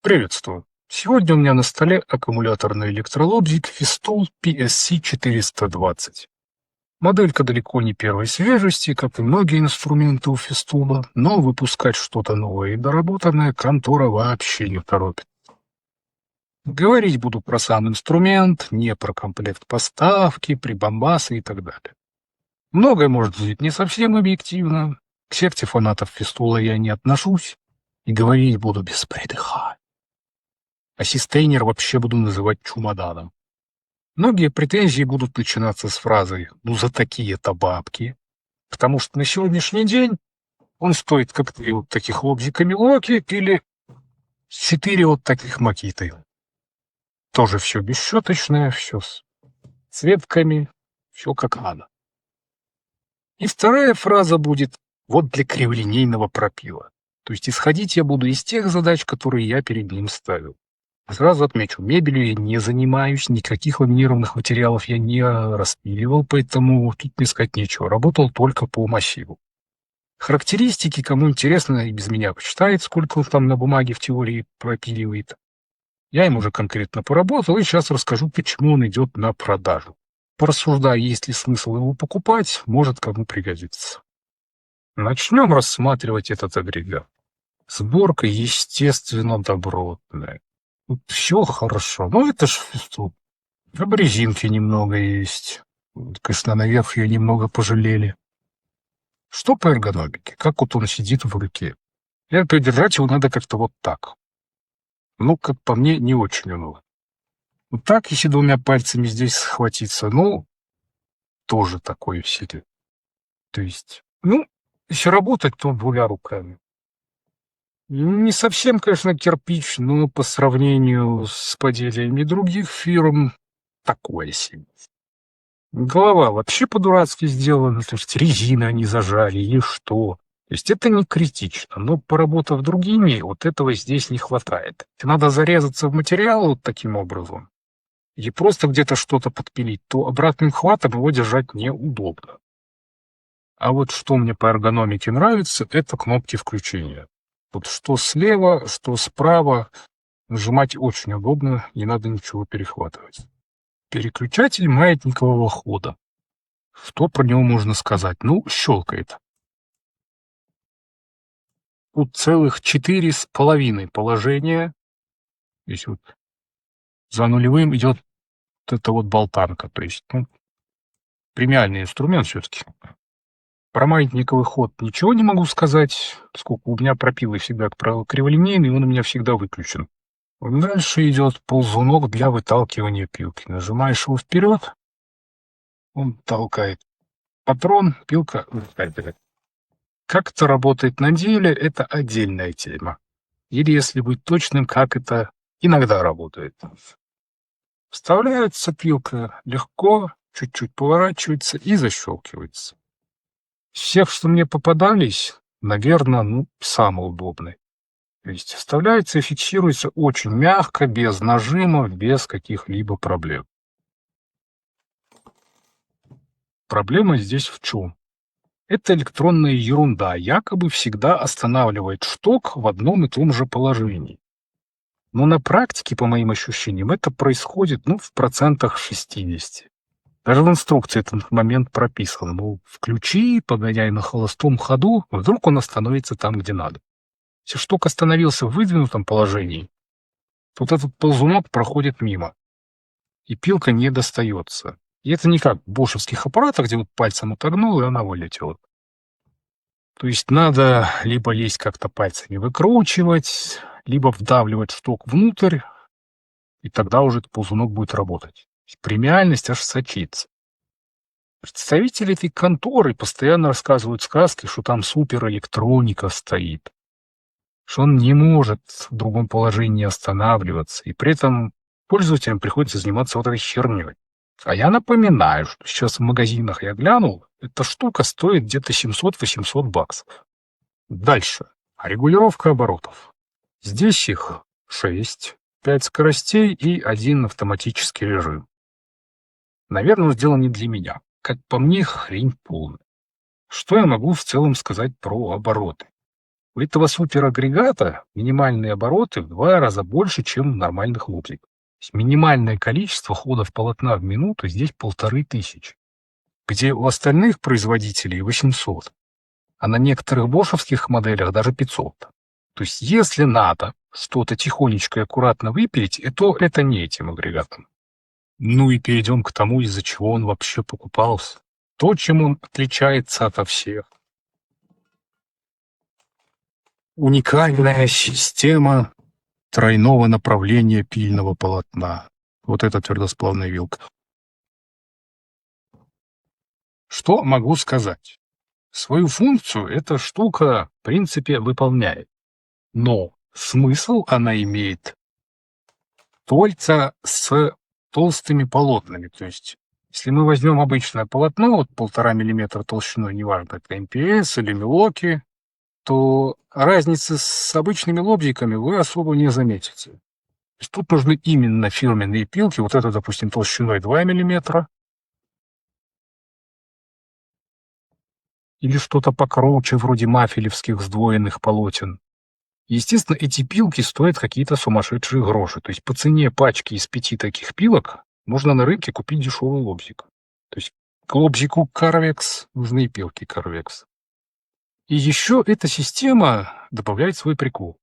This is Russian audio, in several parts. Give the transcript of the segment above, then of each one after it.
Приветствую. Сегодня у меня на столе аккумуляторный электролобзик Festool PSC-420. Моделька далеко не первой свежести, как и многие инструменты у Festool, но выпускать что-то новое и доработанное контора вообще не торопит. Говорить буду про сам инструмент, не про комплект поставки, прибамбасы и так далее. Многое может быть не совсем объективно. К секте фанатов Festool я не отношусь и говорить буду без придыхания. А систейнер вообще буду называть чемоданом. Многие претензии будут начинаться с фразы «ну за такие-то бабки», потому что на сегодняшний день он стоит как 3 вот таких лобзика Milwaukee или 4 вот таких Makita. Тоже все бесщеточное, все с цветками, все как надо. И вторая фраза будет вот для криволинейного пропила. То есть исходить я буду из тех задач, которые я перед ним ставил. Сразу отмечу, мебелью я не занимаюсь, никаких ламинированных материалов я не распиливал, поэтому тут не сказать нечего. Работал только по массиву. Характеристики, кому интересно, и без меня почитает, сколько он там на бумаге в теории пропиливает. Я им уже конкретно поработал, и сейчас расскажу, почему он идет на продажу. Порассуждаю, есть ли смысл его покупать, может кому пригодится. Начнем рассматривать этот агрегат. Сборка, естественно, добротная. Тут все хорошо. Ну, это ж Festool. Там резинки немного есть. Вот, конечно, наверх ее немного пожалели. Что по эргономике? Как вот он сидит в руке? И придержать его надо как-то вот так. Ну, как по мне, не очень умело. Вот так, если двумя пальцами здесь схватиться, ну, тоже такое себе. То есть, ну, если работать, то двумя руками. Не совсем, конечно, кирпич, но по сравнению с поделиями других фирм такое себе. Голова вообще по-дурацки сделана, то есть резина они зажали или что. То есть это не критично, но поработав другими, вот этого здесь не хватает. Надо зарезаться в материал вот таким образом и просто где-то что-то подпилить, то обратным хватом его держать неудобно. А вот что мне по эргономике нравится, это кнопки включения. Вот что слева, что справа, нажимать очень удобно, не надо ничего перехватывать. Переключатель маятникового хода. Что про него можно сказать? Ну, щелкает. Тут целых 4,5 положения. Здесь вот за нулевым идет вот эта вот болтанка. То есть, ну, премиальный инструмент все-таки. Про маятниковый ход ничего не могу сказать, поскольку у меня пропилы всегда криволинейный, он у меня всегда выключен. Дальше идет ползунок для выталкивания пилки. Нажимаешь его вперед, он толкает патрон, пилка выталкивает. Как это работает на деле, это отдельная тема. Или, если быть точным, как это иногда работает. Вставляется пилка легко, чуть-чуть поворачивается и защелкивается. Из всех, что мне попадались, наверное, ну, самый удобный. То есть вставляется и фиксируется очень мягко, без нажимов, без каких-либо проблем. Проблема здесь в чем? Это электронная ерунда, якобы всегда останавливает шток в одном и том же положении. Но на практике, по моим ощущениям, это происходит, ну, в процентах 60. Даже в инструкции этот момент прописан. Мол, включи, погоняй на холостом ходу, вдруг он остановится там, где надо. Если шток остановился в выдвинутом положении, то вот этот ползунок проходит мимо, и пилка не достается. И это не как в бошевских аппаратах, где вот пальцем отогнул, и она вылетела. То есть надо либо лезть как-то пальцами выкручивать, либо вдавливать шток внутрь, и тогда уже этот ползунок будет работать. Премиальность аж сочится. Представители этой конторы постоянно рассказывают сказки, что там суперэлектроника стоит, что он не может в другом положении останавливаться, и при этом пользователям приходится заниматься вот этой херней. А я напоминаю, что сейчас в магазинах я глянул, эта штука стоит где-то 700-800 баксов. Дальше. Регулировка оборотов. Здесь их 6, 5 скоростей и 1 автоматический режим. Наверное, он сделан не для меня. Как по мне, хрень полная. Что я могу в целом сказать про обороты? У этого суперагрегата минимальные обороты в 2 раза больше, чем у нормальных лобзиков. То есть минимальное количество ходов полотна в минуту здесь 1500, где у остальных производителей 800, а на некоторых бошевских моделях даже 500. То есть если надо что-то тихонечко и аккуратно выпилить, то это не этим агрегатом. Ну и перейдем к тому, из-за чего он вообще покупался. То, чем он отличается ото всех. Уникальная система тройного направления пильного полотна. Вот это твердосплавная вилка. Что могу сказать? Свою функцию эта штука, в принципе, выполняет. Но смысл она имеет только с толстыми полотнами. То есть, если мы возьмем обычное полотно, вот 1,5 мм толщиной, неважно, это МПС или Milwaukee, то разницы с обычными лобзиками вы особо не заметите. То есть тут нужны именно фирменные пилки, вот это, допустим, толщиной 2 мм, или что-то покруче, вроде мафелевских сдвоенных полотен. Естественно, эти пилки стоят какие-то сумасшедшие гроши. То есть по цене пачки из 5 таких пилок можно на рынке купить дешевый лобзик. То есть к лобзику Carvex нужны пилки Carvex. И еще эта система добавляет свой прикол.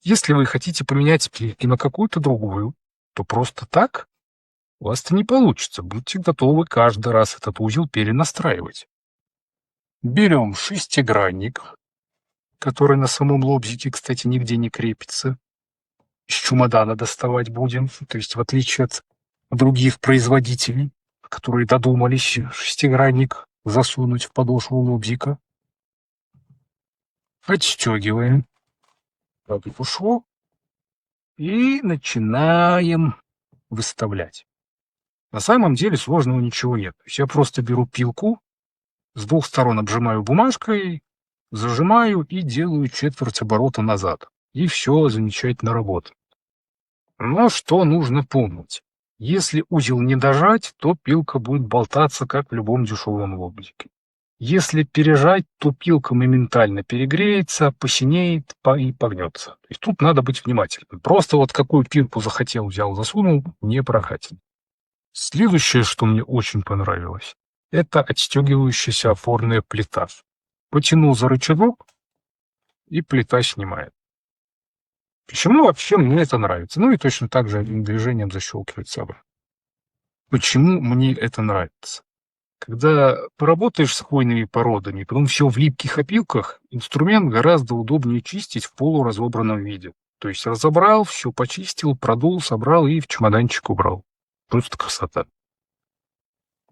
Если вы хотите поменять пилки на какую-то другую, то просто так у вас это не получится. Будьте готовы каждый раз этот узел перенастраивать. Берем шестигранник, который на самом лобзике, кстати, нигде не крепится. Из чемодана доставать будем. То есть, в отличие от других производителей, которые додумались шестигранник засунуть в подошву лобзика. Отстегиваем подошву и начинаем выставлять. На самом деле сложного ничего нет. То есть я просто беру пилку, с двух сторон обжимаю бумажкой, зажимаю и делаю четверть оборота назад. И все замечательно работает. Но что нужно помнить? Если узел не дожать, то пилка будет болтаться, как в любом дешевом лобзике. Если пережать, то пилка моментально перегреется, посинеет и погнется. То есть тут надо быть внимательным. Просто вот какую пилку захотел, взял, засунул, не прокатит. Следующее, что мне очень понравилось, это отстегивающаяся опорная плита. Потянул за рычажок, и плита снимает. Почему вообще мне это нравится? Ну и точно так же одним движением защелкивается обратно. Почему мне это нравится? Когда поработаешь с хвойными породами, потом все в липких опилках, инструмент гораздо удобнее чистить в полуразобранном виде. То есть разобрал, все почистил, продул, собрал и в чемоданчик убрал. Просто красота.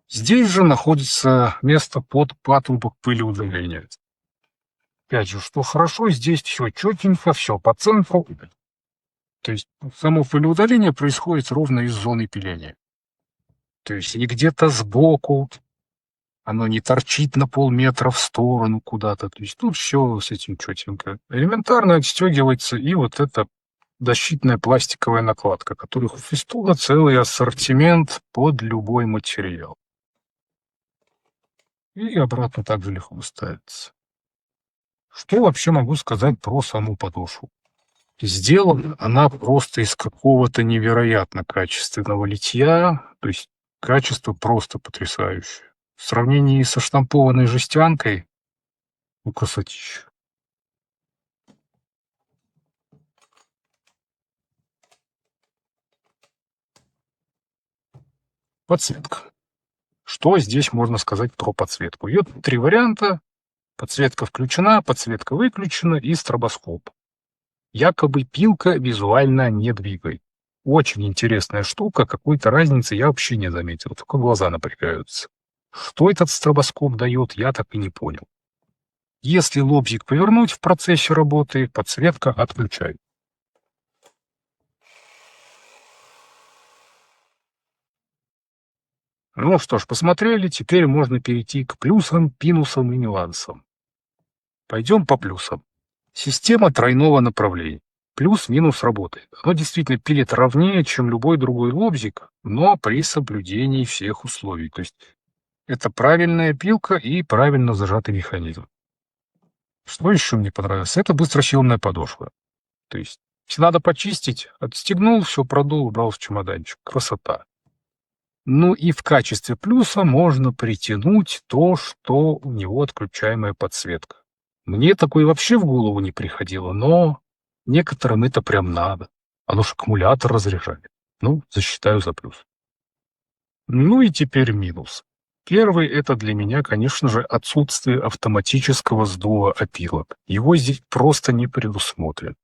Здесь же находится место под патрубок пылеудаления. Опять же, что хорошо, здесь все четенько, все по центру. То есть само пылеудаление происходит ровно из зоны пиления. То есть не где-то сбоку, оно не торчит на полметра в сторону куда-то. То есть тут все с этим четенько. Элементарно отстегивается и вот эта защитная пластиковая накладка, которых у Festool целый ассортимент под любой материал. И обратно также легко ставится. Что вообще могу сказать про саму подошву? Сделана она просто из какого-то невероятно качественного литья, то есть качество просто потрясающее. В сравнении со штампованной жестянкой, ну, красотища. Подсветка. Что здесь можно сказать про подсветку? Ее 3 варианта. Подсветка включена, подсветка выключена и стробоскоп. Якобы пилка визуально не двигает. Очень интересная штука, какой-то разницы я вообще не заметил, только глаза напрягаются. Что этот стробоскоп дает, я так и не понял. Если лобзик повернуть в процессе работы, подсветка отключает. Ну что ж, посмотрели, теперь можно перейти к плюсам, минусам и нюансам. Пойдем по плюсам. Система тройного направления. Плюс-минус работает. Оно действительно пилит ровнее, чем любой другой лобзик, но при соблюдении всех условий. То есть это правильная пилка и правильно зажатый механизм. Что еще мне понравилось? Это быстросъемная подошва. То есть, если надо почистить, отстегнул, все продул, убрал в чемоданчик. Красота. Ну и в качестве плюса можно притянуть то, что у него отключаемая подсветка. Мне такое вообще в голову не приходило, но некоторым это прям надо. Оно ж аккумулятор разряжает. Ну, засчитаю за плюс. Ну и теперь минус. Первый — это для меня, конечно же, отсутствие автоматического сдува опилок. Его здесь просто не предусмотрено.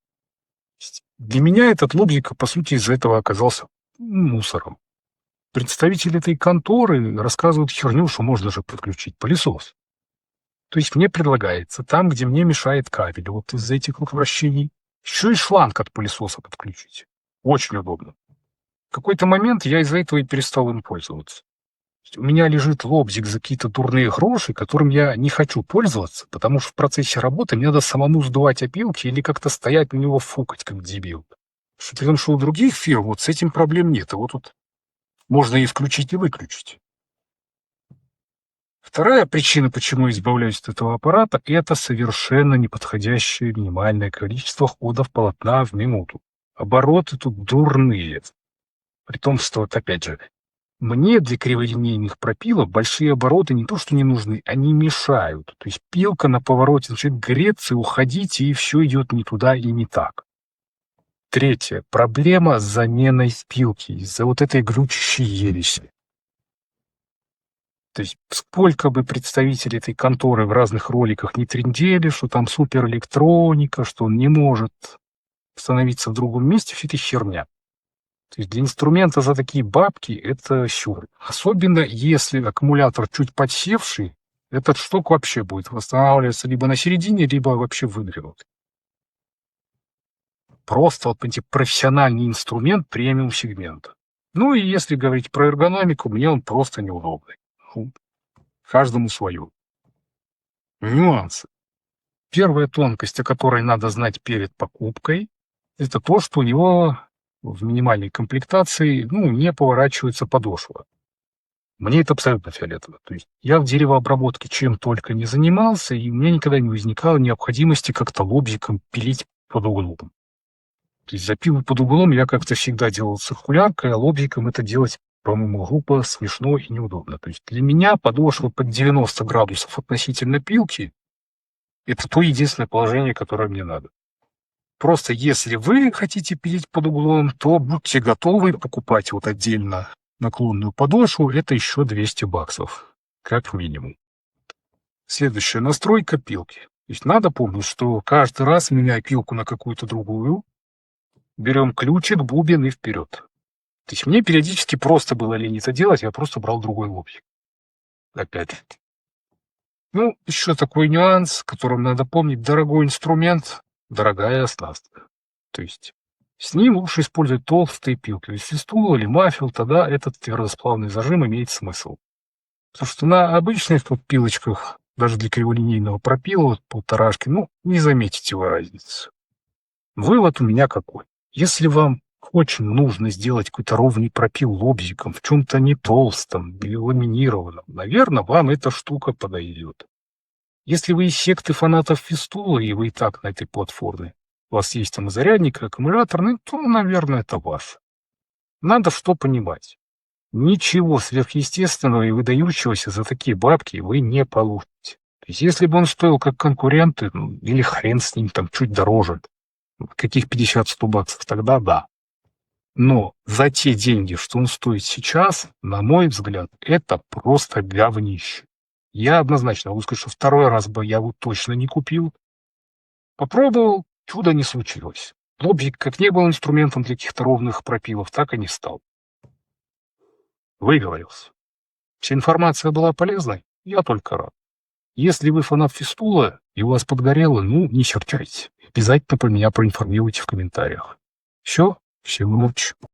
Для меня этот лобзик, по сути, из-за этого оказался мусором. Представители этой конторы рассказывают херню, что можно же подключить пылесос. То есть мне предлагается там, где мне мешает кабель, вот из-за этих вот вращений, еще и шланг от пылесоса подключить. Очень удобно. В какой-то момент я из-за этого и перестал им пользоваться. У меня лежит лобзик за какие-то дурные гроши, которым я не хочу пользоваться, потому что в процессе работы мне надо самому сдувать опилки или как-то стоять на него фукать, как дебил. Потому что у других фирм вот с этим проблем нет. И вот тут можно и включить, и выключить. Вторая причина, почему я избавляюсь от этого аппарата, это совершенно неподходящее минимальное количество ходов полотна в минуту. Обороты тут дурные. При том, что, вот опять же, мне для криволинейных пропилов большие обороты не то что не нужны, они мешают. То есть пилка на повороте начинает греться, уходить, и все идет не туда и не так. Третье. Проблема с заменой пилки из-за вот этой глючащей ереси. То есть сколько бы представителей этой конторы в разных роликах не трындели, что там суперэлектроника, что он не может становиться в другом месте, все это херня. То есть для инструмента за такие бабки это сюр. Особенно если аккумулятор чуть подсевший, этот штук вообще будет восстанавливаться либо на середине, либо вообще выгребут. Просто вот эти профессиональный инструмент премиум сегмента. Ну и если говорить про эргономику, мне он просто неудобный. Каждому свое. Нюансы. Первая тонкость, о которой надо знать перед покупкой, это то, что у него в минимальной комплектации не поворачивается подошва. Мне это абсолютно фиолетово. То есть я в деревообработке чем только не занимался, и у меня никогда не возникало необходимости как-то лобзиком пилить под углом. То есть запилы под углом я как-то всегда делал циркуляркой, а лобзиком это делать, по-моему, глупо, смешно и неудобно. То есть для меня подошва под 90 градусов относительно пилки — это то единственное положение, которое мне надо. Просто если вы хотите пилить под углом, то будьте готовы покупать вот отдельно наклонную подошву, это еще 200 баксов, как минимум. Следующая настройка пилки. То есть надо помнить, что каждый раз, меняя пилку на какую-то другую, берем ключик, бубен и вперед. То есть мне периодически просто было лень это делать, я просто брал другой лобзик. Опять. Еще такой нюанс, которым надо помнить: дорогой инструмент, дорогая оснастка. То есть с ним лучше использовать толстые пилки. Если стул или мафел, тогда этот твердосплавный зажим имеет смысл. Потому что на обычных пилочках, даже для криволинейного пропила, вот полторашки, не заметите вы разницы. Вывод у меня какой. Если вам очень нужно сделать какой-то ровный пропил лобзиком в чем-то не толстом или ламинированном, наверное, вам эта штука подойдет. Если вы из секты фанатов Фистула, и вы и так на этой платформе, у вас есть там зарядник, аккумуляторный, то, наверное, это ваше. Надо что понимать. Ничего сверхъестественного и выдающегося за такие бабки вы не получите. То есть если бы он стоил как конкуренты, или хрен с ним, там чуть дороже, каких 50-100 баксов, тогда да. Но за те деньги, что он стоит сейчас, на мой взгляд, это просто говнище. Я однозначно могу сказать, что второй раз бы я его точно не купил. Попробовал, чудо не случилось. Лобзик как не был инструментом для каких-то ровных пропилов, так и не стал. Выговорился. Вся информация была полезной, я только рад. Если вы фанат Фистула и у вас подгорело, не серчайте. Обязательно про меня проинформируйте в комментариях. Все, всем удачи.